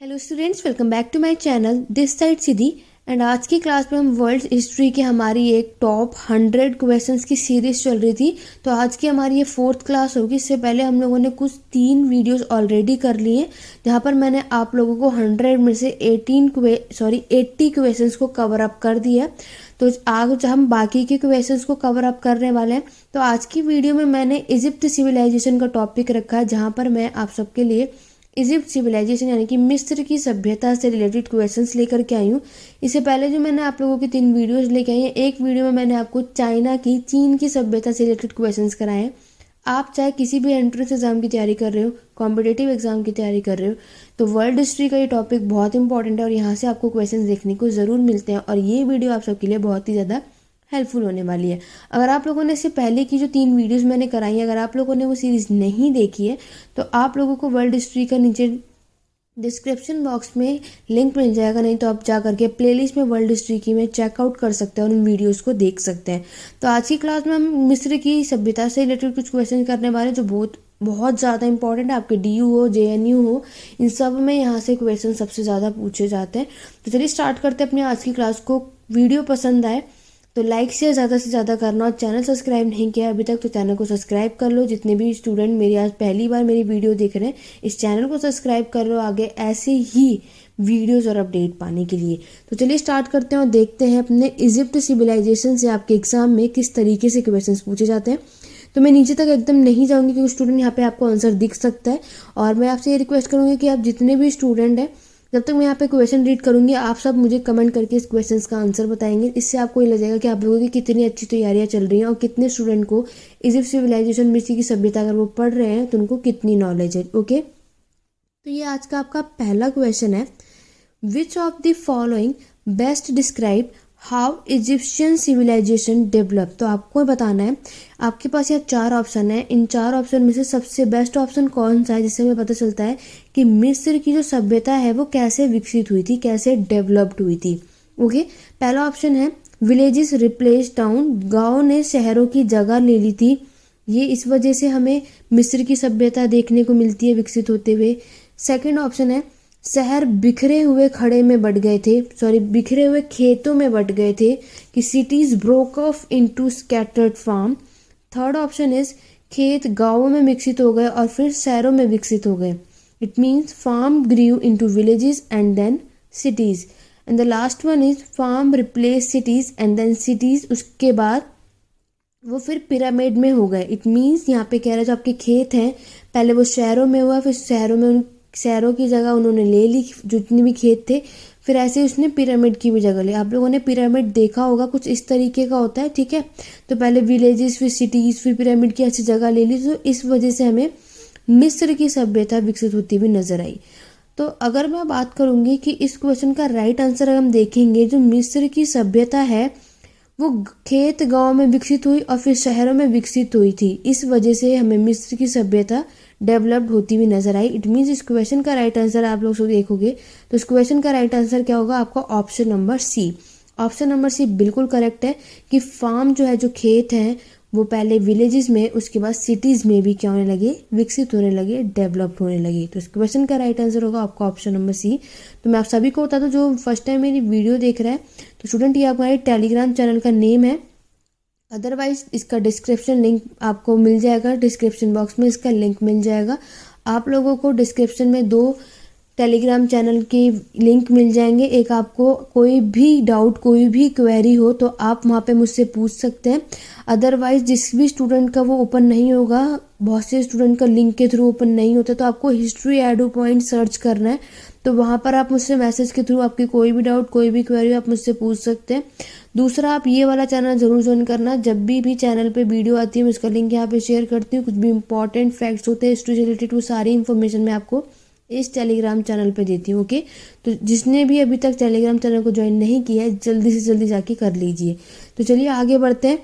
Hello students, welcome back to my channel. This side Siddhi and आज की class में हम वर्ल्ड हिस्ट्री की हमारी एक टॉप 100 क्वेश्चंस की सीरीज चल रही थी। तो आज की हमारी ये 4th क्लास होगी। इससे पहले हम लोगों ने कुछ 3 वीडियोस ऑलरेडी कर लिए हैं, जहां पर मैंने आप लोगों को 100 में से 80 क्वेश्चंस को कवर अप कर दिया। तो आज हम बाकी के क्वेश्चंस को कवर अप करने वाले हैं। तो आज की वीडियो में मैंने इजिप्ट सिविलाइजेशन का टॉपिक रखा है, जहाँ पर मैं आप सबके लिए इजिप्ट सिविलाइजेशन यानी कि मिस्र की सभ्यता से रिलेटेड क्वेश्चंस लेकर के आई हूँ। इससे पहले जो मैंने आप लोगों की 3 वीडियोस लेके आई हैं, एक वीडियो में मैंने आपको चीन की सभ्यता से रिलेटेड क्वेश्चंस कराए हैं। आप चाहे किसी भी एंट्रेंस एग्जाम की तैयारी कर रहे हो, कॉम्पिटेटिव एग्जाम की तैयारी कर रहे हो, तो वर्ल्ड हिस्ट्री का ये टॉपिक बहुत इंपॉर्टेंट है और यहाँ से आपको क्वेश्चन देखने को ज़रूर मिलते हैं। और ये वीडियो आप सबके लिए बहुत ही ज़्यादा हेल्पफुल होने वाली है। अगर आप लोगों ने इससे पहले की जो 3 वीडियोस मैंने कराई है, अगर आप लोगों ने वो सीरीज़ नहीं देखी है, तो आप लोगों को वर्ल्ड हिस्ट्री का नीचे डिस्क्रिप्शन बॉक्स में लिंक मिल जाएगा, नहीं तो आप जा करके प्लेलिस्ट में वर्ल्ड हिस्ट्री की में चेकआउट कर सकते हैं और उन वीडियोस को देख सकते हैं। तो आज की क्लास में हम मिस्र की सभ्यता से रिलेटेड कुछ क्वेश्चन करने वाले हैं, जो बहुत ज़्यादा इंपॉर्टेंट है। आपके DU हो, JNU हो, इन सब में यहाँ से क्वेश्चन सबसे ज़्यादा पूछे जाते हैं। तो चलिए स्टार्ट करते हैं अपनी आज की क्लास को। वीडियो पसंद आए तो लाइक शेयर ज़्यादा से ज़्यादा करना, और चैनल सब्सक्राइब नहीं किया अभी तक तो चैनल को सब्सक्राइब कर लो। जितने भी स्टूडेंट मेरी आज पहली बार मेरी वीडियो देख रहे हैं, इस चैनल को सब्सक्राइब कर लो आगे ऐसे ही वीडियोस और अपडेट पाने के लिए। तो चलिए स्टार्ट करते हैं और देखते हैं अपने इजिप्ट सिविलाइजेशन से आपके एग्जाम में किस तरीके से क्वेश्चन पूछे जाते हैं। तो मैं नीचे तक एकदम नहीं जाऊँगी क्योंकि स्टूडेंट यहाँ पे आपको आंसर दिख सकता है। और मैं आपसे ये रिक्वेस्ट करूँगी कि आप जितने भी स्टूडेंट हैं, जब तक मैं यहाँ पे क्वेश्चन रीड करूंगी, आप सब मुझे कमेंट करके इस क्वेश्चंस का आंसर बताएंगे। इससे आपको ये लगेगा कि आप लोगों की कितनी अच्छी तैयारियां चल रही हैं और कितने स्टूडेंट को इजिप्ट सिविलाइजेशन मिस्र की सभ्यता अगर वो पढ़ रहे हैं तो उनको कितनी नॉलेज है। ओके, तो ये आज का आपका पहला क्वेश्चन है। Which of the following best describe how Egyptian civilisation develop. तो आपको बताना है, आपके पास यहाँ 4 ऑप्शन है। इन 4 ऑप्शन में से सबसे बेस्ट ऑप्शन कौन सा है, जिससे हमें पता चलता है कि मिस्र की जो सभ्यता है वो कैसे विकसित हुई थी, कैसे डेवलप्ड हुई थी। ओके, पहला ऑप्शन है विलेजेस रिप्लेस टाउन, गाँव ने शहरों की जगह ले ली थी। ये इस वजह से हमें मिस्र की सभ्यता देखने को मिलती है विकसित होते हुए। सेकेंड ऑप्शन है शहर बिखरे हुए बिखरे हुए खेतों में बट गए थे, कि cities broke off into scattered farm. Third option is खेत गांवों में विकसित हो गए और फिर शहरों में विकसित हो गए। It means farm grew into villages and then cities. And the last one is farm replace cities and then cities, उसके बाद वो फिर पिरामिड में हो गए। इट मीन्स यहाँ पे कह रहा है जो आपके खेत हैं पहले वो शहरों में हुआ, फिर शहरों की जगह उन्होंने ले ली जितने भी खेत थे, फिर ऐसे उसने पिरामिड की भी जगह ली। आप लोगों ने पिरामिड देखा होगा, कुछ इस तरीके का होता है, ठीक है। तो पहले विलेजेस, फिर सिटीज, फिर पिरामिड की ऐसी जगह ले ली। तो इस वजह से हमें मिस्र की सभ्यता विकसित होती हुई नजर आई। तो अगर मैं बात करूंगी कि इस क्वेश्चन का राइट आंसर हम देखेंगे, जो मिस्र की सभ्यता है वो खेत गांव में विकसित हुई और फिर शहरों में विकसित हुई थी। इस वजह से हमें मिस्र की सभ्यता डेवलप्ड होती हुई नजर आई। इट मीन्स इस क्वेश्चन का राइट आंसर आप लोग देखोगे तो इस क्वेश्चन का राइट आंसर क्या होगा आपका? Option number C. Option number C बिल्कुल करेक्ट है कि फार्म जो है, जो खेत हैं, वो पहले विलेजेस में, उसके बाद सिटीज में भी क्या होने लगे? विकसित होने लगे, डेवलप्ड होने लगे। तो इस क्वेश्चन का राइट आंसर होगा आपका ऑप्शन नंबर सी। तो मैं आप सभी को बता दूं, जो फर्स्ट टाइम मेरी वीडियो देख रहा है, तो स्टूडेंट ये हमारे टेलीग्राम चैनल का नेम है। अदरवाइज इसका डिस्क्रिप्शन लिंक आपको मिल जाएगा, डिस्क्रिप्शन बॉक्स में इसका लिंक मिल जाएगा। आप लोगों को डिस्क्रिप्शन में 2 टेलीग्राम चैनल के लिंक मिल जाएंगे। एक आपको कोई भी डाउट, कोई भी क्वेरी हो तो आप वहाँ पे मुझसे पूछ सकते हैं। अदरवाइज जिस भी स्टूडेंट का वो ओपन नहीं होगा, बहुत से स्टूडेंट का लिंक के थ्रू ओपन नहीं होता, तो आपको हिस्ट्री एडू पॉइंट सर्च करना है। तो वहाँ पर आप मुझसे मैसेज के थ्रू आपकी कोई भी डाउट, कोई भी क्वेरी आप मुझसे पूछ सकते हैं। दूसरा, आप ये वाला चैनल जरूर ज्वाइन करना। जब भी चैनल पे वीडियो आती है मैं उसका लिंक यहाँ पे शेयर करती हूँ। कुछ भी इंपॉर्टेंट फैक्ट्स होते हैं हिस्ट्री से रिलेटेड, वो सारी इन्फॉर्मेशन मैं आपको इस टेलीग्राम चैनल पे देती हूँ। ओके, तो जिसने भी अभी तक टेलीग्राम चैनल को ज्वाइन नहीं किया है, जल्दी से जल्दी जाके कर लीजिए। तो चलिए आगे बढ़ते हैं।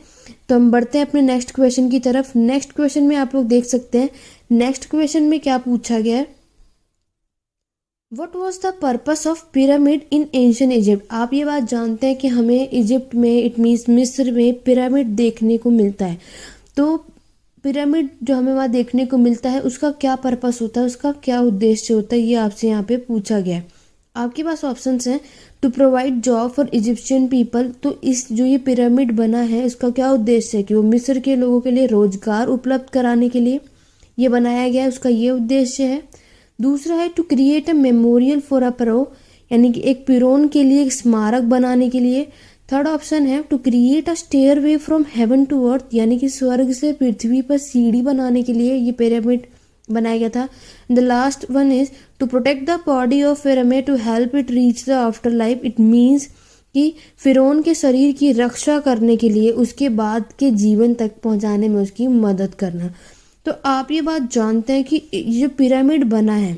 तो हम बढ़ते हैं अपने नेक्स्ट क्वेश्चन की तरफ। नेक्स्ट क्वेश्चन में आप लोग देख सकते हैं, नेक्स्ट क्वेश्चन में क्या पूछा गया है? What was the purpose of pyramid in ancient Egypt. आप ये बात जानते हैं कि हमें इजिप्ट में, इट मीन्स मिस्र में, पिरामिड देखने को मिलता है। तो पिरामिड जो हमें वहाँ देखने को मिलता है उसका क्या पर्पस होता है, उसका क्या उद्देश्य होता है, ये आपसे यहाँ पे पूछा गया है। आपके पास ऑप्शंस हैं to provide job for Egyptian people. तो इस जो ये पिरामिड बना है इसका क्या उद्देश्य है कि वो मिस्र के लोगों के लिए रोजगार उपलब्ध कराने के लिए ये बनाया गया है, उसका ये उद्देश्य है। दूसरा है to create a memorial for a pharaoh, यानी कि एक पिरोन के लिए एक स्मारक बनाने के लिए। थर्ड ऑप्शन है to create a stairway from heaven to earth, यानी कि स्वर्ग से पृथ्वी पर सीढ़ी बनाने के लिए ये पिरामिड बनाया गया था। The last one is to protect the body of pyramid to help it reach the after life. It means कि फिरौन के शरीर की रक्षा करने के लिए उसके बाद के जीवन तक पहुंचाने में उसकी मदद करना। तो आप ये बात जानते हैं कि ये पिरामिड बना है,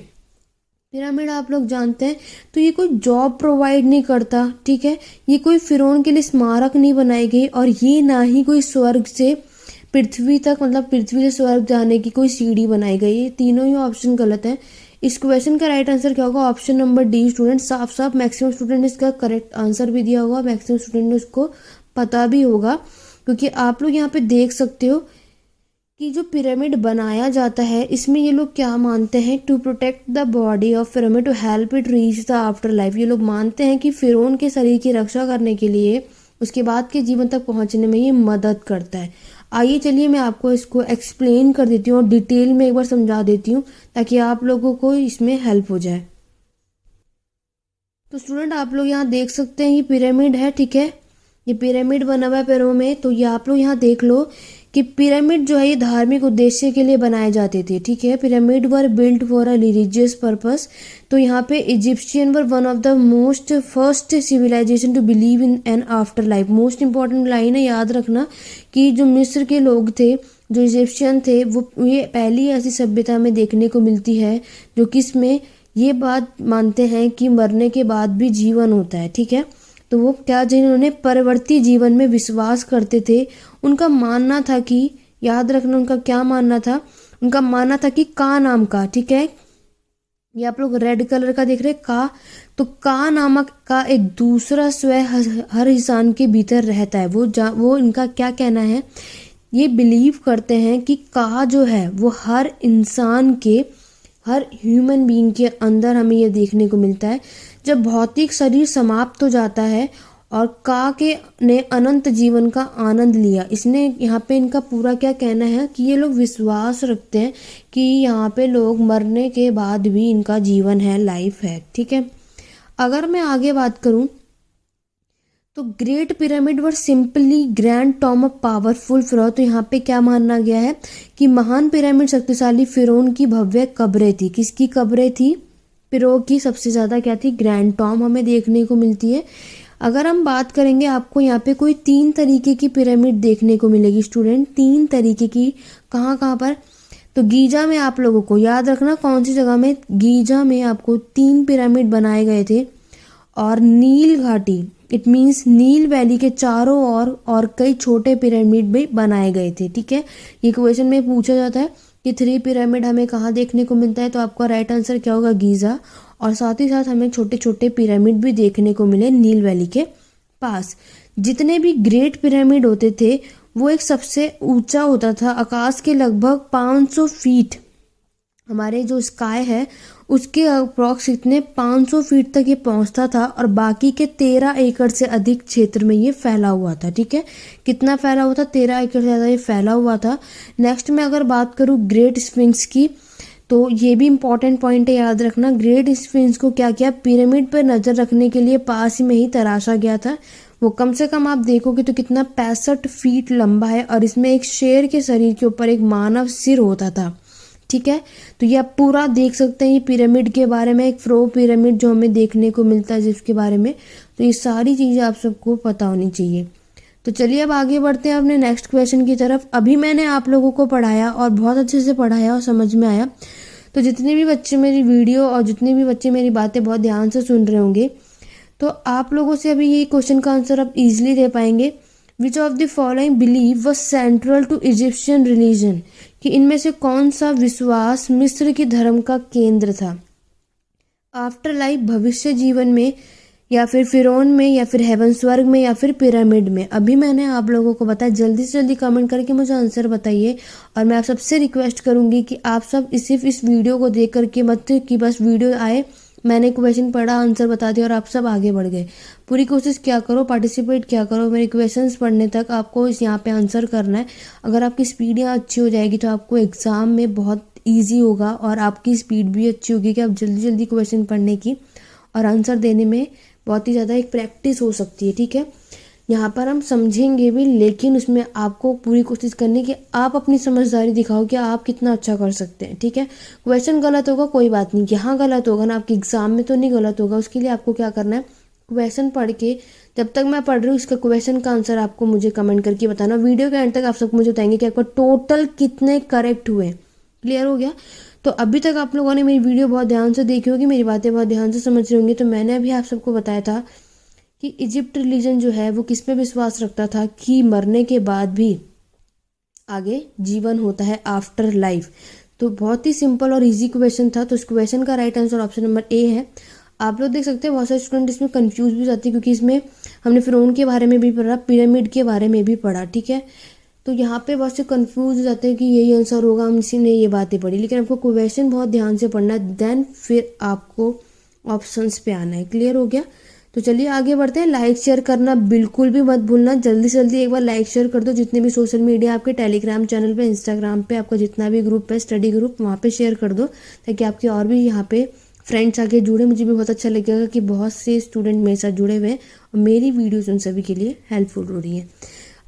पिरामिड आप लोग जानते हैं, तो ये कोई जॉब प्रोवाइड नहीं करता, ठीक है। ये कोई फिरौन के लिए स्मारक नहीं बनाई गई और ये ना ही कोई स्वर्ग से पृथ्वी तक, मतलब पृथ्वी से स्वर्ग जाने की कोई सीढ़ी बनाई गई। ये तीनों ही ऑप्शन गलत है। इस क्वेश्चन का राइट आंसर क्या होगा? Option number D. स्टूडेंट साफ साफ मैक्सिमम स्टूडेंट ने इसका करेक्ट आंसर भी दिया होगा, मैक्सिमम स्टूडेंट ने उसको पता भी होगा, क्योंकि आप लोग यहाँ पे देख सकते हो कि जो पिरामिड बनाया जाता है इसमें ये लोग क्या मानते हैं, to protect the body of pyramid to help it reach the after life. ये लोग मानते हैं कि फिरौन के शरीर की रक्षा करने के लिए उसके बाद के जीवन तक पहुंचने में ये मदद करता है। आइए चलिए मैं आपको इसको एक्सप्लेन कर देती हूँ और डिटेल में एक बार समझा देती हूँ ताकि आप लोगों को इसमें हेल्प हो जाए। तो स्टूडेंट आप लोग यहाँ देख सकते हैं ये पिरामिड है, ठीक है। ये पिरामिड बना हुआ है पेड़ों में। तो ये आप लोग यहाँ देख लो कि पिरामिड जो है ये धार्मिक उद्देश्य के लिए बनाए जाते थे, ठीक है। Pyramid were built for a religious purpose. तो यहाँ पे Egyptian were one of the most first civilization to believe in an after life. Most important line है, याद रखना कि जो मिस्र के लोग थे, जो इजिप्शियन थे, वो ये पहली ऐसी सभ्यता में देखने को मिलती है जो किसमें ये बात मानते हैं कि मरने के बाद भी जीवन होता है, ठीक है। तो वो क्या, जिन्होंने परवर्ती जीवन में विश्वास करते थे, उनका मानना था कि, याद रखना उनका क्या मानना था, उनका मानना था कि का नाम का, ठीक है, ये आप लोग रेड कलर का देख रहे हैं का, तो का नामक का एक दूसरा स्वयं हर इंसान के भीतर रहता है। वो इनका क्या कहना है, ये बिलीव करते हैं कि का जो है वो हर इंसान के, हर ह्यूमन बीइंग के अंदर हमें ये देखने को मिलता है। जब भौतिक शरीर समाप्त हो जाता है और का के ने अनंत जीवन का आनंद लिया, इसने यहाँ पे इनका पूरा क्या कहना है कि ये लोग विश्वास रखते हैं कि यहाँ पे लोग मरने के बाद भी इनका जीवन है, लाइफ है, ठीक है। अगर मैं आगे बात करूं तो great pyramid were simply grand Tom of powerful फिरौन। तो यहाँ पे क्या माना गया है कि महान पिरामिड शक्तिशाली फिरौन की भव्य कब्रें थी। किसकी कब्रें थी? फिरौन की सबसे ज्यादा क्या थी? ग्रैंड टॉम हमें देखने को मिलती है। अगर हम बात करेंगे, आपको यहाँ पे कोई 3 तरीके की पिरामिड देखने को मिलेगी स्टूडेंट, 3 तरीके की। कहाँ कहाँ पर? तो गीजा में आप लोगों को याद रखना कौन सी जगह में, गीजा में आपको 3 पिरामिड बनाए गए थे। और नील घाटी, इट मीन्स नील वैली के चारों ओर और कई छोटे पिरामिड भी बनाए गए थे, ठीक है। ये क्वेश्चन में पूछा जाता है कि 3 पिरामिड हमें कहाँ देखने को मिलता है, तो आपका राइट आंसर क्या होगा? गीजा। और साथ ही साथ हमें छोटे छोटे पिरामिड भी देखने को मिले नील वैली के पास। जितने भी ग्रेट पिरामिड होते थे वो एक सबसे ऊंचा होता था, आकाश के लगभग 500 फीट, हमारे जो स्काई है उसके अप्रॉक्स इतने 500 फीट तक ये पहुंचता था। और बाकी के 13 एकड़ से अधिक क्षेत्र में ये फैला हुआ था, ठीक है। कितना फैला हुआ था? 13 एकड़ से ज़्यादा ये फैला हुआ था। नेक्स्ट में अगर बात करूँ ग्रेट स्फिंक्स की, तो ये भी इंपॉर्टेंट पॉइंट है, याद रखना। ग्रेट स्फिंक्स को क्या किया? पिरामिड पर नजर रखने के लिए पास में ही तराशा गया था। वो कम से कम आप देखोगे तो कितना 65 फीट लंबा है और इसमें एक शेर के शरीर के ऊपर एक मानव सिर होता था, ठीक है। तो ये आप पूरा देख सकते हैं ये पिरामिड के बारे में, एक फ्रो पिरामिड जो हमें देखने को मिलता है जिसके बारे में। तो ये सारी चीजें आप सबको पता होनी चाहिए। तो चलिए अब आगे बढ़ते हैं अपने नेक्स्ट क्वेश्चन की तरफ। अभी मैंने आप लोगों को पढ़ाया और बहुत अच्छे से पढ़ाया और समझ में आया। तो जितने भी बच्चे मेरी वीडियो और जितने भी बच्चे मेरी बातें बहुत ध्यान से सुन रहे होंगे, तो आप लोगों से अभी ये क्वेश्चन का आंसर आप इजिली दे पाएंगे। Which of the following believe was central to Egyptian religion, कि इनमें से कौन सा विश्वास मिस्र के धर्म का केंद्र था। आफ्टर लाइफ, भविष्य जीवन में या फिर फिरौन में, या फिर हेवन स्वर्ग में, या फिर पिरामिड में? अभी मैंने आप लोगों को बताया, जल्दी से जल्दी कमेंट करके मुझे आंसर बताइए। और मैं आप सबसे रिक्वेस्ट करूंगी कि आप सब सिर्फ इस वीडियो को देख करके मत कि बस वीडियो आए, मैंने क्वेश्चन पढ़ा, आंसर बता दिया और आप सब आगे बढ़ गए। पूरी कोशिश क्या करो, पार्टिसिपेट क्या करो, मेरे क्वेश्चंस पढ़ने तक आपको इस यहाँ पे आंसर करना है। अगर आपकी स्पीड यहाँ अच्छी हो जाएगी तो आपको एग्जाम में बहुत ईजी होगा, और आपकी स्पीड भी अच्छी होगी कि आप जल्दी जल्दी क्वेश्चन पढ़ने की और आंसर देने में बहुत ही ज़्यादा एक प्रैक्टिस हो सकती है। ठीक है, यहाँ पर हम समझेंगे भी, लेकिन उसमें आपको पूरी कोशिश करनी कि आप अपनी समझदारी दिखाओ कि आप कितना अच्छा कर सकते हैं। ठीक है, क्वेश्चन गलत होगा कोई बात नहीं, यहाँ गलत होगा ना, आपके एग्जाम में तो नहीं गलत होगा। उसके लिए आपको क्या करना है, क्वेश्चन पढ़ के, जब तक मैं पढ़ रही हूँ इसका क्वेश्चन का आंसर आपको मुझे कमेंट करके बताना। वीडियो के एंड तक आप सब मुझे बताएंगे कि आपका टोटल कितने करेक्ट हुए। क्लियर हो गया? तो अभी तक आप लोगों ने मेरी वीडियो बहुत ध्यान से देखी होगी, मेरी बातें बहुत ध्यान से समझ रही होंगी। तो मैंने अभी आप सबको बताया था कि इजिप्ट रिलीजन जो है वो किस पे विश्वास रखता था कि मरने के बाद भी आगे जीवन होता है, आफ्टर लाइफ। तो बहुत ही सिंपल और इजी क्वेश्चन था। तो इस क्वेश्चन का right answer option number A है। आप लोग देख सकते हैं बहुत सारे स्टूडेंट इसमें कंफ्यूज भी जाते हैं, क्योंकि इसमें हमने फिरौन के बारे में भी पढ़ा, पिरामिड के बारे में भी पढ़ा। ठीक है, तो यहाँ पे बहुत से कंफ्यूज हो जाते हैं कि यही आंसर होगा, हम इसी ने ये बातें पढ़ी, लेकिन आपको क्वेश्चन बहुत ध्यान से पढ़ना है, देन फिर आपको ऑप्शंस पे आना है। क्लियर हो गया? तो चलिए आगे बढ़ते हैं। लाइक शेयर करना बिल्कुल भी मत भूलना, जल्दी से जल्दी एक बार लाइक शेयर कर दो। जितने भी सोशल मीडिया आपके, टेलीग्राम चैनल पे, इंस्टाग्राम पे, आपका जितना भी ग्रुप है, स्टडी ग्रुप, वहाँ पे शेयर कर दो, ताकि आपके और भी यहाँ पे फ्रेंड्स आगे जुड़े। मुझे भी बहुत अच्छा लगेगा कि बहुत से स्टूडेंट मेरे साथ जुड़े हुए हैं और मेरी वीडियोज उन सभी के लिए हेल्पफुल हो रही है।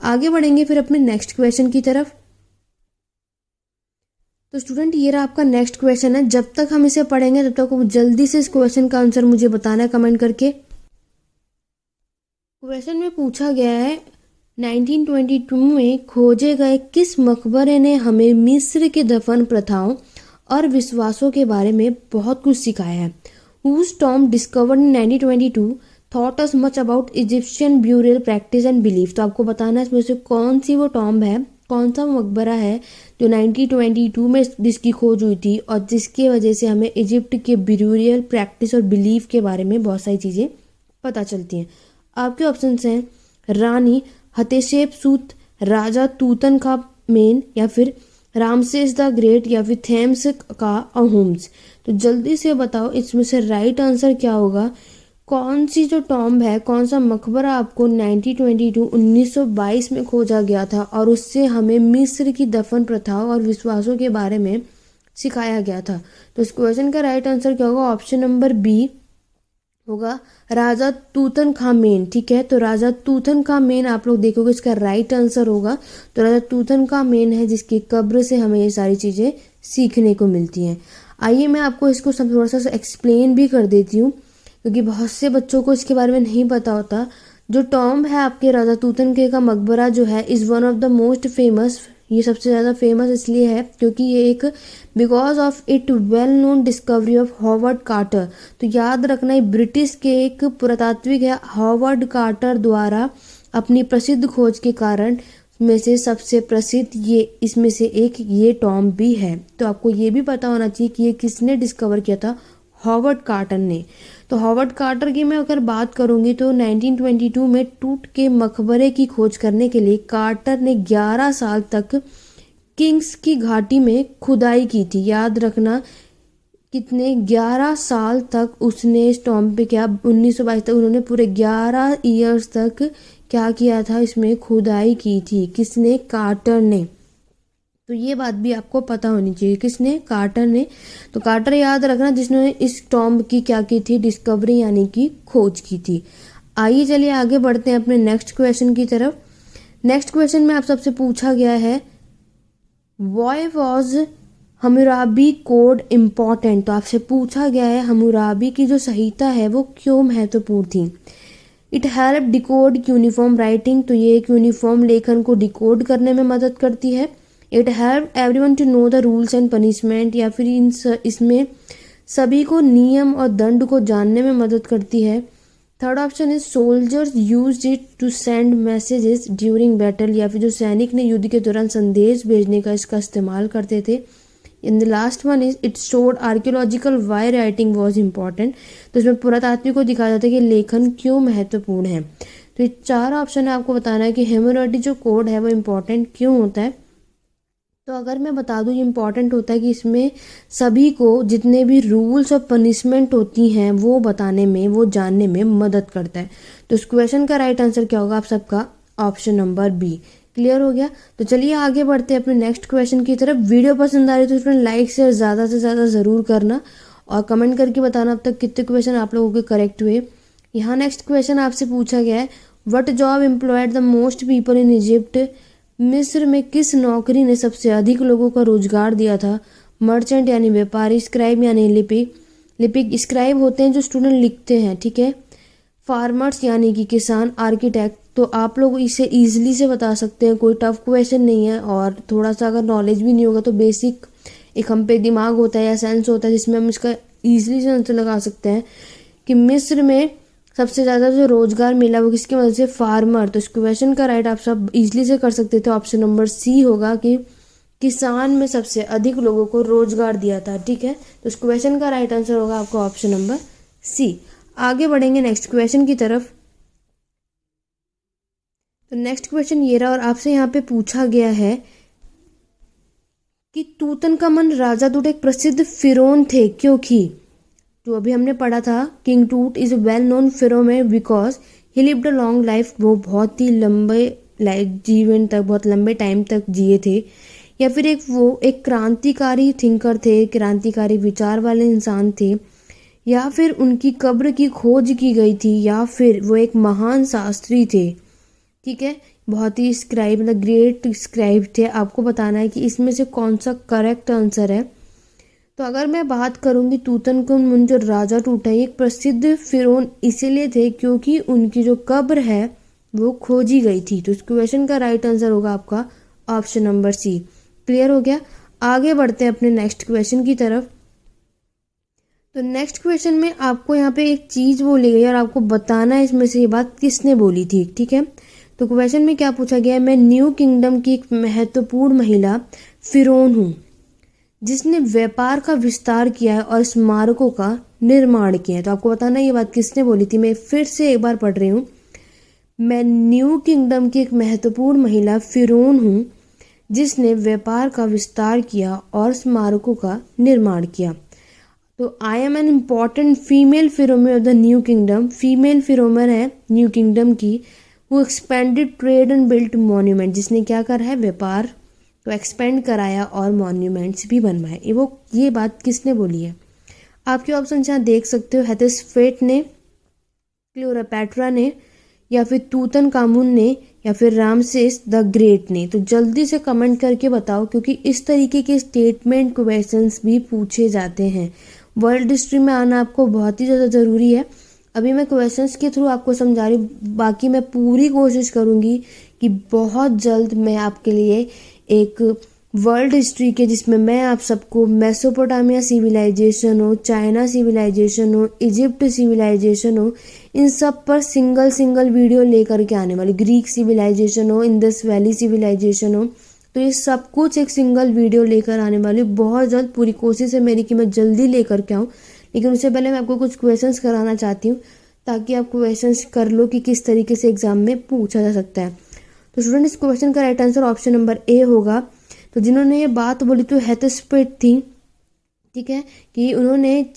आगे बढ़ेंगे फिर अपने नेक्स्ट क्वेश्चन की तरफ। तो स्टूडेंट ये रहा आपका नेक्स्ट क्वेश्चन है। जब तक हम इसे पढ़ेंगे तब तक जल्दी से इस क्वेश्चन का आंसर मुझे बताना है कमेंट करके। क्वेश्चन में पूछा गया है 1922 में खोजे गए किस मकबरे ने हमें मिस्र के दफन प्रथाओं और विश्वासों के बारे में बहुत कुछ सिखाया है। Whose tomb discovered in 1922 taught us much about Egyptian burial practice and belief। तो आपको बताना है इसमें से कौन सी वो टॉम्ब है, कौन सा मकबरा है जो 1922 में जिसकी खोज हुई थी और जिसकी वजह से हमें इजिप्ट के ब्यूरियल प्रैक्टिस और बिलीफ के बारे में बहुत सारी चीज़ें पता चलती हैं। आपके ऑप्शंस हैं रानी हतेशेपसूत, राजा तूतनखामेन, या फिर रामसेस द ग्रेट, या फिर थेम्स का अहोम्स। तो जल्दी से बताओ इसमें से राइट आंसर क्या होगा। कौन सी जो टॉम्ब है, कौन सा मकबरा आपको 1922 में खोजा गया था और उससे हमें मिस्र की दफन प्रथाओं और विश्वासों के बारे में सिखाया गया था। तो इस क्वेश्चन का राइट आंसर क्या होगा? ऑप्शन नंबर बी होगा, राजा तूतनखामेन। ठीक है, तो राजा तूतनखामेन आप लोग देखोगे इसका राइट आंसर होगा। तो राजा तूतनखामेन है जिसकी कब्र से हमें ये सारी चीज़ें सीखने को मिलती हैं। आइए मैं आपको इसको सब थोड़ा सा एक्सप्लेन भी कर देती हूँ, क्योंकि बहुत से बच्चों को इसके बारे में नहीं पता होता। जो टॉम्ब है आपके राजा तूतनखे का मकबरा जो है, is one of the most famous. ये सबसे ज़्यादा फेमस इसलिए है क्योंकि ये एक because of it well known discovery of Howard Carter. तो याद रखना ये ब्रिटिश के एक पुरातात्विक है, हॉवर्ड कार्टर द्वारा अपनी प्रसिद्ध खोज के कारण में से सबसे प्रसिद्ध ये इसमें से एक ये टॉम्ब भी है। तो आपको ये भी पता होना चाहिए कि ये किसने डिस्कवर किया था, हॉवर्ड कार्टर ने। तो हॉवर्ड कार्टर की मैं अगर बात करूंगी तो 1922 में टूट के मकबरे की खोज करने के लिए कार्टर ने 11 साल तक किंग्स की घाटी में खुदाई की थी। याद रखना कितने, 11 साल तक उसने इस टॉम्ब पे क्या, 1922 तक उन्होंने पूरे 11 ईयर्स तक क्या किया था, इसमें खुदाई की थी। किसने? कार्टर ने। तो ये बात भी आपको पता होनी चाहिए, किसने? कार्टर ने। तो कार्टर याद रखना जिसने इस टॉम्ब की क्या की थी, डिस्कवरी यानी कि खोज की थी। आइए चलिए आगे बढ़ते हैं अपने नेक्स्ट क्वेश्चन की तरफ। नेक्स्ट क्वेश्चन में आप सबसे पूछा गया है why was Hammurabi code important. तो आपसे पूछा गया है हम्मुराबी की जो संहिता है वो क्यों महत्वपूर्ण थी। It help decode uniform writing. तो ये एक यूनिफॉर्म लेखन को डिकोड करने में मदद करती है। It help everyone to know the rules and punishment, या फिर इसमें सभी को नियम और दंड को जानने में मदद करती है। Third option is soldiers use it to send messages during battle, या फिर जो सैनिक ने युद्ध के दौरान संदेश भेजने का इसका इस्तेमाल करते थे। In the last one is it showed archaeological why writing was important. तो इसमें पुरातात्विक को दिखाया जाता है कि लेखन क्यों महत्वपूर्ण है। तो ये 4 ऑप्शन है, आपको बताना है कि हेमोरेडी जो कोड है वो इम्पॉर्टेंट क्यों होता है। तो अगर मैं बता दूं, ये इम्पॉर्टेंट होता है कि इसमें सभी को जितने भी रूल्स और पनिशमेंट होती हैं वो बताने में, वो जानने में मदद करता है। तो इस क्वेश्चन का राइट आंसर क्या होगा आप सबका? Option number B. क्लियर हो गया? तो चलिए आगे बढ़ते हैं अपने नेक्स्ट क्वेश्चन की तरफ। वीडियो पसंद आ रही है तो इसमें लाइक शेयर ज़्यादा से ज़्यादा ज़रूर करना और कमेंट करके बताना अब तक कितने क्वेश्चन आप लोगों के करेक्ट हुए। यहाँ नेक्स्ट क्वेश्चन आपसे पूछा गया है, what job employed the most people in Egypt? मिस्र में किस नौकरी ने सबसे अधिक लोगों का रोजगार दिया था? मर्चेंट यानी व्यापारी, स्क्राइब यानी लिपिक स्क्राइब होते हैं जो स्टूडेंट लिखते हैं, ठीक है। फार्मर्स यानी कि किसान, आर्किटेक्ट। तो आप लोग इसे ईजिली से बता सकते हैं, कोई टफ क्वेश्चन नहीं है और थोड़ा सा अगर नॉलेज भी नहीं होगा तो बेसिक एक हम पे दिमाग होता है या सेंस होता है जिसमें हम इसका ईजिली से आंसर लगा सकते हैं कि मिस्र में सबसे ज़्यादा जो रोजगार मिला वो किसकी वजह से? फार्मर। तो इस क्वेश्चन का राइट आप सब इजीली से कर सकते थे, ऑप्शन नंबर सी होगा कि किसान में सबसे अधिक लोगों को रोजगार दिया था, ठीक है। तो इस क्वेश्चन का राइट आंसर होगा आपका ऑप्शन नंबर सी। आगे बढ़ेंगे नेक्स्ट क्वेश्चन की तरफ। तो नेक्स्ट क्वेश्चन ये रहा और आपसे यहाँ पे पूछा गया है कि तूतनखामन राजा तूत एक प्रसिद्ध फिरौन थे क्योंकि, तो अभी हमने पढ़ा था किंग टूट इज वेल नोन फिरौन because he lived a long life, वो बहुत ही लंबे जीवन तक, बहुत लंबे टाइम तक जिए थे। या फिर वो एक क्रांतिकारी थिंकर थे, क्रांतिकारी विचार वाले इंसान थे। या फिर उनकी कब्र की खोज की गई थी। या फिर वो एक महान शास्त्री थे, ठीक है। बहुत ही स्क्राइब, मतलब ग्रेट स्क्राइब थे। आपको बताना है कि इसमें से कौन सा करेक्ट आंसर है। तो अगर मैं बात करूंगी तूतनखामन जो राजा टूट है, एक प्रसिद्ध फिरौन इसीलिए थे क्योंकि उनकी जो कब्र है वो खोजी गई थी। तो इस क्वेश्चन का राइट आंसर होगा आपका ऑप्शन नंबर सी। क्लियर हो गया? आगे बढ़ते हैं अपने नेक्स्ट क्वेश्चन की तरफ। तो नेक्स्ट क्वेश्चन में आपको यहाँ पे एक चीज बोली गई और आपको बताना है इसमें से ये बात किसने बोली थी, ठीक है। तो क्वेश्चन में क्या पूछा गया है, मैं न्यू किंगडम की एक महत्वपूर्ण महिला फिरौन हूँ जिसने व्यापार का विस्तार किया है और स्मारकों का निर्माण किया है। तो आपको बताना ये बात किसने बोली थी। मैं फिर से एक बार पढ़ रही हूँ, मैं न्यू किंगडम की एक महत्वपूर्ण महिला फिरौन हूँ जिसने व्यापार का विस्तार किया और स्मारकों का निर्माण किया। तो I am an important female फिरौन of the new kingdom. Female फिरौन है न्यू किंगडम की, वो expanded trade and built monument, जिसने क्या करा है? व्यापार तो एक्सपेंड कराया और मॉन्यूमेंट्स भी बनवाए। ये बात किसने बोली है? आपके ऑप्शन यहाँ देख सकते हो, हेथेस्फेट ने, क्लियोपेट्रा ने, या फिर तूतनखामुन ने, या फिर रामसेस द ग्रेट ने। तो जल्दी से कमेंट करके बताओ क्योंकि इस तरीके के स्टेटमेंट क्वेश्चंस भी पूछे जाते हैं। वर्ल्ड हिस्ट्री में आना आपको बहुत ही ज़्यादा ज़रूरी है। अभी मैं क्वेश्चंस के थ्रू आपको समझा रही हूँ, बाकी मैं पूरी कोशिश करूँगी कि बहुत जल्द मैं आपके लिए एक वर्ल्ड हिस्ट्री के, जिसमें मैं आप सबको मेसोपोटामिया सिविलाइजेशन हो, चाइना सिविलाइजेशन हो, इजिप्ट सिविलाइजेशन हो, इन सब पर सिंगल वीडियो लेकर के आने वाली, ग्रीक सिविलाइजेशन हो, इंडस वैली सिविलाइजेशन हो, तो ये सब कुछ एक सिंगल वीडियो लेकर आने वाली। बहुत जल्द पूरी कोशिश है मेरी कि मैं जल्दी लेकर के आऊँ, लेकिन उससे पहले मैं आपको कुछ क्वेश्चंस कराना चाहती हूँ ताकि आप क्वेश्चंस कर लो कि किस तरीके से एग्जाम में पूछा जा सकता है। तो स्टूडेंट इस क्वेश्चन का right answer option number A होगा। तो जिन्होंने ये बात बोली तो हेथेस्फेट थी, ठीक है, कि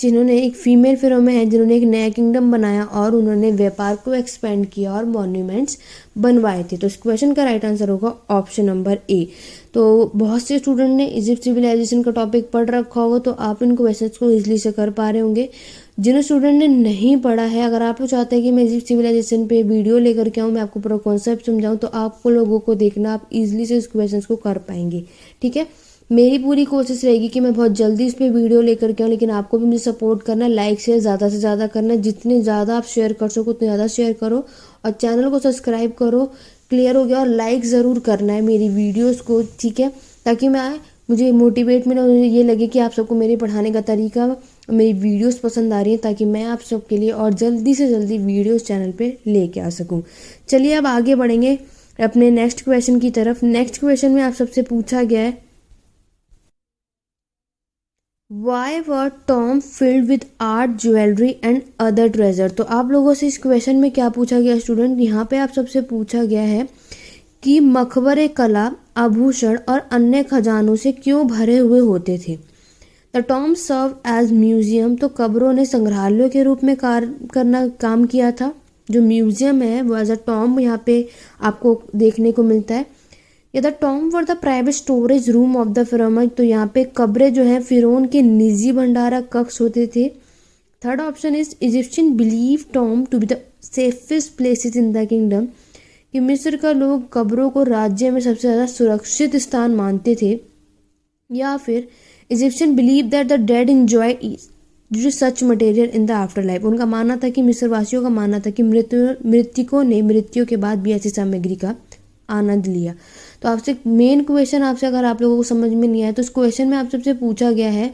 जिन्होंने एक फीमेल फिरौन है जिन्होंने एक नया किंगडम बनाया और उन्होंने व्यापार को एक्सपेंड किया और मॉन्यूमेंट्स बनवाए थे। तो इस क्वेश्चन का राइट आंसर होगा ऑप्शन नंबर ए। तो बहुत से स्टूडेंट ने इजिप्ट सिविलाइजेशन का टॉपिक पढ़ रखा होगा तो आप इन क्वेश्चंस को इजीली से कर पा रहे होंगे। जिन स्टूडेंट ने नहीं पढ़ा है, अगर आप लोग चाहते हैं कि मैं इजिप्ट सिविलाइजेशन पे वीडियो लेकर के आऊँ, मैं आपको पूरा कॉन्सेप्ट समझाऊँ, तो आपको लोगों को देखना, आप इजीली से इस क्वेश्चंस को कर पाएंगे, ठीक है। मेरी पूरी कोशिश रहेगी कि मैं बहुत जल्दी इस पर वीडियो लेकर के आऊँ, लेकिन आपको भी मुझे सपोर्ट करना, लाइक शेयर ज़्यादा से ज़्यादा करना, जितने ज़्यादा आप शेयर कर सको उतने ज़्यादा शेयर करो और चैनल को सब्सक्राइब करो। क्लियर हो गया? और लाइक ज़रूर करना है मेरी वीडियोस को, ठीक है, ताकि मुझे मोटिवेट मिले और ये लगे कि आप सबको मेरे पढ़ाने का तरीका, मेरी वीडियोस पसंद आ रही है, ताकि मैं आप सबके लिए और जल्दी से जल्दी वीडियोस चैनल पे लेके आ सकूं। चलिए अब आगे बढ़ेंगे अपने नेक्स्ट क्वेश्चन की तरफ। नेक्स्ट क्वेश्चन में आप सबसे पूछा गया है why were Tom filled with art, jewellery and other treasure. तो आप लोगों से इस क्वेश्चन में क्या पूछा गया स्टूडेंट, यहाँ पे आप सबसे पूछा गया है कि मकबरे कला, आभूषण और अन्य खजानों से क्यों भरे हुए होते थे। The tomb serve as museum. तो कब्रों ने संग्रहालयों के रूप में काम किया था। जो म्यूजियम है वो एज अ टॉम यहाँ पे आपको देखने को मिलता है। या the Tom were the private storage room of the फिरौन। तो यहाँ पे कब्रें जो हैं फिरौन के निजी भंडारा कक्ष होते थे। Third option is Egyptian believe tomb to be the safest places in the kingdom. कि मिस्र का लोग कब्रों को राज्य में सबसे ज़्यादा सुरक्षित स्थान मानते थे। या फिर Egyptian believe that the dead enjoy such material in the after life. उनका मानना था कि मिस्रवासियों का मानना था कि मृतकों ने मृत्यु के बाद भी ऐसी सामग्री का आनंद लिया। तो आपसे मेन क्वेश्चन आपसे अगर आप लोगों को समझ में नहीं आया तो उस क्वेश्चन में आप सबसे पूछा गया है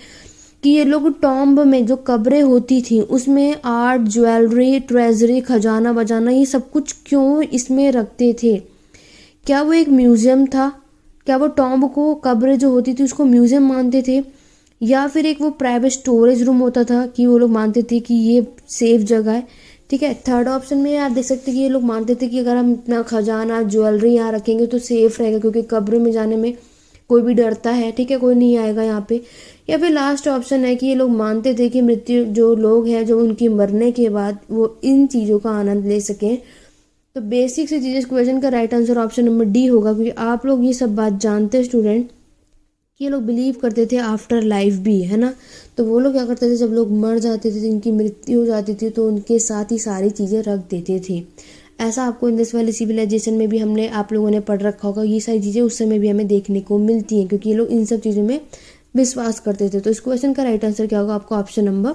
कि ये लोग टॉम्ब में जो कब्रें होती थी उसमें आर्ट, ज्वेलरी, ट्रेजरी, खजाना बजाना ये सब कुछ क्यों इसमें रखते थे। क्या वो एक म्यूजियम था, क्या वो टॉम्ब को, कब्रें जो होती थी उसको म्यूजियम मानते थे, या फिर एक वो प्राइवेट स्टोरेज रूम होता था कि वो लोग मानते थे कि ये सेफ जगह है। ठीक है, थर्ड ऑप्शन में आप देख सकते हैं कि ये लोग मानते थे कि अगर हम अपना खजाना, ज्वेलरी यहाँ रखेंगे तो सेफ रहेगा क्योंकि कब्र में जाने में कोई भी डरता है, ठीक है, कोई नहीं आएगा यहाँ पे। या फिर लास्ट ऑप्शन है कि ये लोग मानते थे कि मृत्यु जो लोग हैं जो उनकी मरने के बाद वो इन चीज़ों का आनंद ले सकें। तो बेसिक सी चीज़ें, इस क्वेश्चन का right answer option number D होगा क्योंकि आप लोग ये सब बात जानते हैं स्टूडेंट कि ये लोग बिलीव करते थे आफ्टर लाइफ भी, है ना। तो वो लोग क्या करते थे, जब लोग मर जाते थे, जिनकी मृत्यु हो जाती थी तो उनके साथ ही सारी चीज़ें रख देते थे। ऐसा आपको इंडस वैली सिविलाइजेशन में भी हमने आप लोगों ने पढ़ रखा होगा। ये सारी चीज़ें उस समय भी हमें देखने को मिलती हैं क्योंकि ये लोग इन सब चीज़ों में विश्वास करते थे। तो इस क्वेश्चन का राइट आंसर क्या होगा आपका ऑप्शन नंबर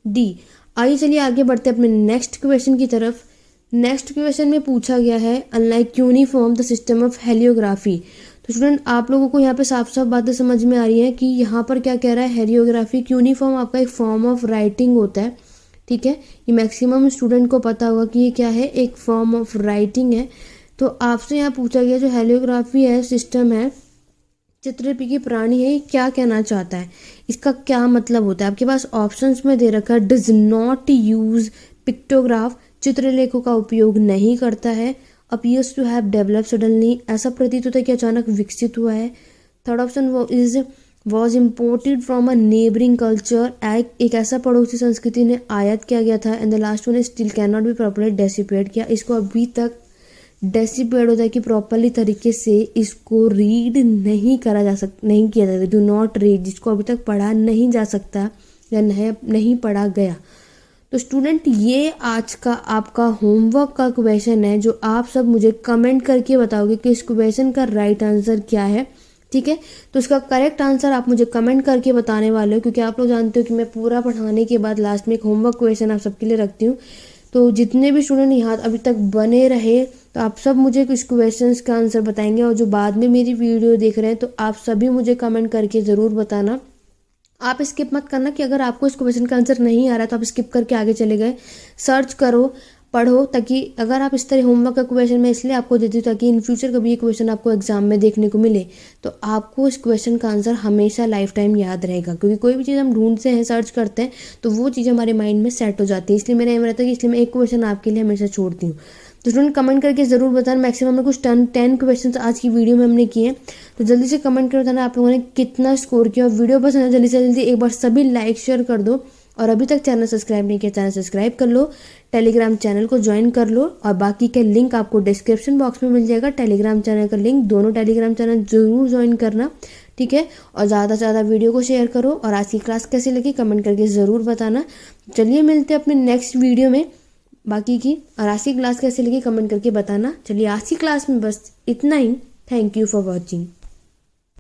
डी। आइए चलिए आगे बढ़ते हैं अपने नेक्स्ट क्वेश्चन की तरफ। नेक्स्ट क्वेश्चन में पूछा गया है unlike uniform the system of heliography. तो स्टूडेंट आप लोगों को यहाँ पे साफ साफ बातें समझ में आ रही हैं कि यहाँ पर क्या कह रहा है, हेलियोग्राफी यूनिफॉर्म आपका एक फॉर्म ऑफ राइटिंग होता है। ठीक है, ये मैक्सिमम स्टूडेंट को पता होगा कि ये क्या है, एक फॉर्म ऑफ राइटिंग है। तो आपसे यहाँ पूछा गया जो हेलियोग्राफी है, सिस्टम है, चित्रलिपि की प्राणी है, ये क्या कहना चाहता है, इसका क्या मतलब होता है। आपके पास ऑप्शंस में दे रखा है डज नॉट यूज पिक्टोग्राफ, चित्रलेखों का उपयोग नहीं करता है, appears to have develop suddenly, ऐसा प्रतीत होता है कि अचानक विकसित हुआ है। Third option is was imported from a neighbouring culture, एक ऐसा पड़ोसी संस्कृति ने आयात किया गया था। And the last one still can not be properly deciphered, क्या इसको अभी तक डेसिपेड होता है कि प्रॉपरली तरीके से इसको रीड नहीं करा जा सकता, नहीं किया जाता, डू नॉट रीड, जिसको अभी तक पढ़ा नहीं जा सकता या नहीं पढ़ा गया। तो स्टूडेंट ये आज का आपका होमवर्क का क्वेश्चन है जो आप सब मुझे कमेंट करके बताओगे कि इस क्वेश्चन का राइट आंसर क्या है। ठीक है, तो इसका करेक्ट आंसर आप मुझे कमेंट करके बताने वाले हो क्योंकि आप लोग जानते हो कि मैं पूरा पढ़ाने के बाद लास्ट में एक होमवर्क क्वेश्चन आप सबके लिए रखती हूँ। तो जितने भी स्टूडेंट यहाँ अभी तक बने रहे तो आप सब मुझे कुछ क्वेश्चंस का आंसर बताएंगे और जो बाद में मेरी वीडियो देख रहे हैं तो आप सभी मुझे कमेंट करके ज़रूर बताना। आप स्किप मत करना कि अगर आपको इस क्वेश्चन का आंसर नहीं आ रहा तो आप स्किप करके आगे चले गए, सर्च करो, पढ़ो, ताकि अगर आप इस तरह होमवर्क का क्वेश्चन मैं इसलिए आपको देती हूँ ताकि इन फ्यूचर कभी ये क्वेश्चन आपको एग्जाम में देखने को मिले तो आपको इस क्वेश्चन का आंसर हमेशा लाइफ टाइम याद रहेगा। क्योंकि कोई भी चीज़ हम ढूंढते हैं, सर्च करते हैं तो वो चीज़ हमारे माइंड में सेट हो जाती है। इसलिए मेरा एम रहता है कि इसलिए मैं एक क्वेश्चन आपके लिए हमेशा छोड़ती हूँ। तो स्टूडेंट कमेंट करके ज़रूर बताना। मैक्सिमम में कुछ 10 क्वेश्चन आज की वीडियो में हमने किए, तो जल्दी से कमेंट कर बताना आप लोगों ने कितना स्कोर किया। और वीडियो पसंद है जल्दी से जल्दी एक बार सभी लाइक शेयर कर दो और अभी तक चैनल सब्सक्राइब नहीं किया चैनल सब्सक्राइब कर लो, टेलीग्राम चैनल को ज्वाइन कर लो और बाकी का लिंक आपको डिस्क्रिप्शन बॉक्स में मिल जाएगा। टेलीग्राम चैनल का लिंक, दोनों टेलीग्राम चैनल जरूर ज्वाइन करना। ठीक है, और ज़्यादा से ज़्यादा वीडियो को शेयर करो और आज की क्लास कैसी लगी कमेंट करके ज़रूर बताना। चलिए मिलते हैं अपने नेक्स्ट वीडियो में बाकी की, और आज की क्लास कैसी लगी कमेंट करके बताना। चलिए आज की क्लास में बस इतना ही। Thank you for watching.